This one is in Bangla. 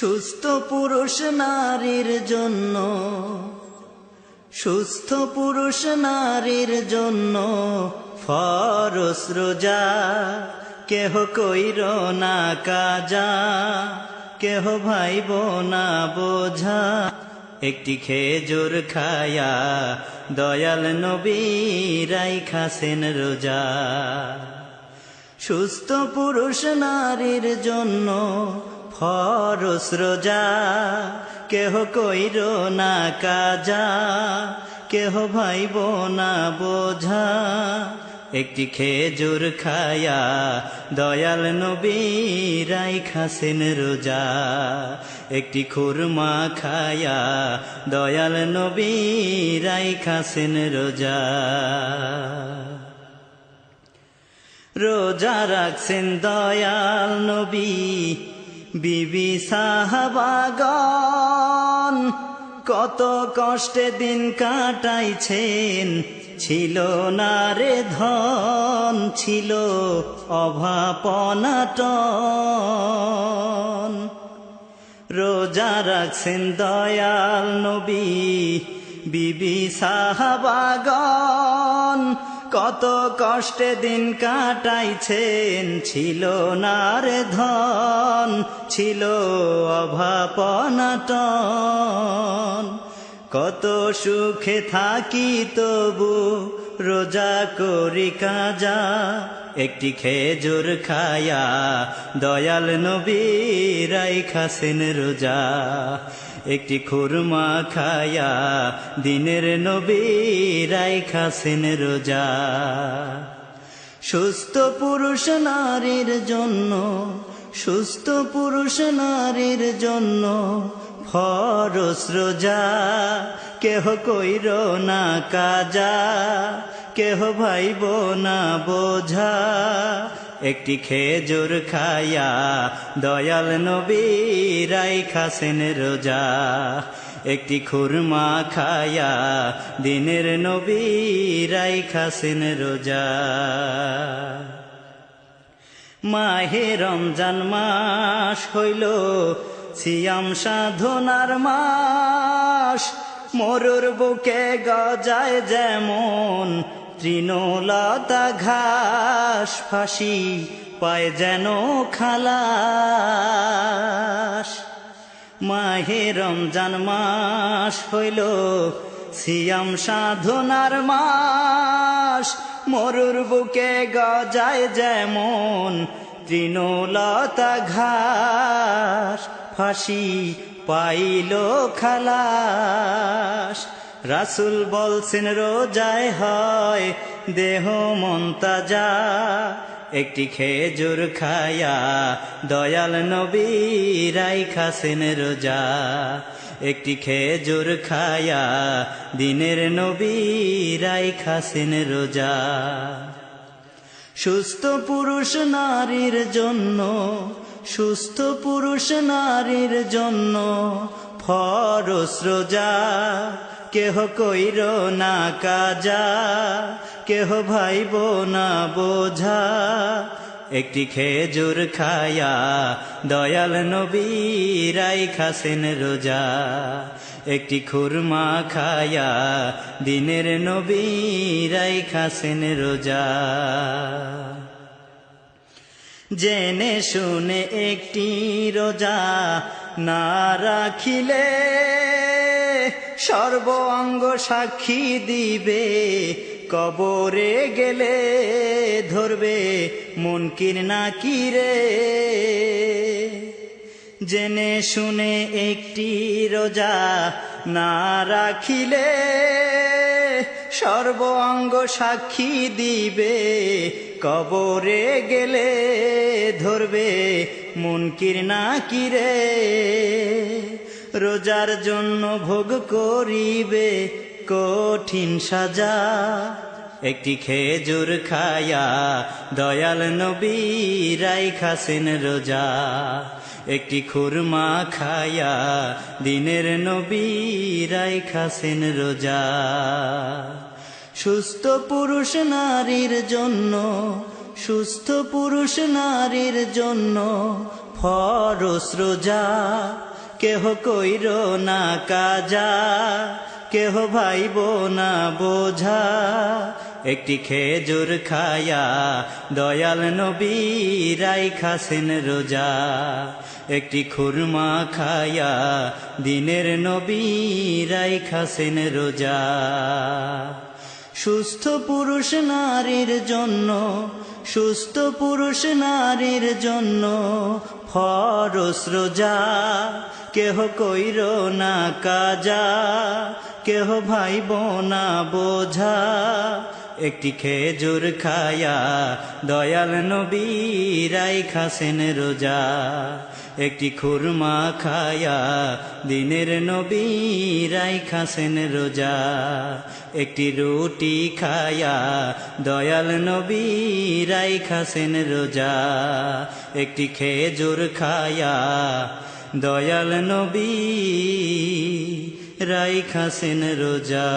সুস্থ পুরুষ নারীর জন্য, সুস্থ পুরুষ নারীর জন্য ফরজ রোজা। কেহ কইর না কাজা, কেহ ভাইব না বোঝা। একটি খেজুর খায়া দয়াল নবী রাইখাছেন রোজা। সুস্থ পুরুষ নারীর জন্য ফরজ রোজা। কেহ কইর না কাজা, কেহ ভাইব না বোঝা। একটি খেজুর খায়া দয়াল নবী রাইখাছেন রোজা। একটি খুরমা খায়া দয়াল নবী রাইখাছেন রোজা। রোজা রাখছেন দয়াল নবী, বিবি সাহাবাগণ কত কষ্টে দিন কাটাইছেন। ছিল না রে ধন, ছিল অভাব অনাটন। রোজা রাখছেন দয়াল নবী, বিবি সাহাবাগণ কত কষ্টে দিন কাটাইছেন। ছিল না রে ধন, ছিল অভাব অনাটন। কত সুখে থাকি তবু রোজা করি কাজা। একটি খেজুর খায়া দয়াল নবী রাইখাছেন রোজা। একটি খুরমা খায়া দিনের নবী রাইখাছেন রোজা। সুস্থ পুরুষ নারীর জন্য, সুস্থ পুরুষ নারীর জন্য ফরজ রোজা। কেহ কইর না কাজা, কেহ ভাইব না বোঝা। একটি খেজুর খায়া দয়াল নবী রাইখাছেন রোজা। একটি খুরমা খায়া দিনের নবী রাইখাছেন রোজা। মাহে রমজান মাস হইল সিয়াম সাধনার মাস। মরুর বুকে গজায় যেমন তৃণলতা ঘাস, ফাঁসি পায় যেন খালাস। মাহে রমজান মাস হইল সিয়াম সাধনার মাস। মরুর বুকে গজায় যেমন তৃণলতা ঘাস, ফাঁসি পাইল খালাস। রাসূল বলছেন রোজায় হয় দেহ মন তাজা। একটি খেজুর খায়া দয়াল নবী রাইখাছেন রোজা। একটি খেজুর খায়া দিনের নবী রাইখাছেন রোজা। সুস্থ পুরুষ নারীর জন্য, সুস্থ পুরুষ নারীর জন্য ফরজ রোজা। কেহ কইর না কাজা, কেহ ভাইব না বোঝা। একটি খেজুর খায়া দয়াল নবী রাইখাছেন রোজা। একটি খুরমা খায়া দিনের নবী রাইখাছেন রোজা। জেনে শুনে একটি রোজা না রাখিলে সর্ব অঙ্গ সাক্ষী দিবে। কবরে গেলে ধরবে মুনকির নাকিরে। জেনে শুনে একটি রোজা না রাখিলে সর্ব অঙ্গ সাক্ষী দিবে। কবরে গেলে ধরবে মুনকির নাকিরে। রোজার জন্য ভোগ করিবে কঠিন সাজা। একটি খেজুর খায়া দয়াল নবী রাইখাছেন রোজা। একটি খুরমা খায়া দিনের নবী রাইখাছেন রোজা। সুস্থ পুরুষ নারীর জন্য, সুস্থ পুরুষ নারীর জন্য ফরজ রোজা কেহ কইর না কাজা কেহ ভাইব না বোঝা একটি খেজুর খায়া দয়াল নবী রাইখাছেন রোজা একটি খুরমা খায়া দিনের নবী রাইখাছেন রোজা সুস্থ পুরুষ নারীর জন্য সুস্থ পুরুষ নারীর জন্য ফরজ রোজা কেহ কইর না কাজা কেহ ভাইব না বোঝা একটি খেজুর খায়া দয়াল নবী রাইখাছেন রোজা একটি খুরমা খায়া দিনের নবী রাইখাছেন রোজা একটি রুটি খায়া দয়াল নবী রাইখাছেন রোজা একটি খেজুর খায়া দয়াল নবী রাইখাছেন রোজা।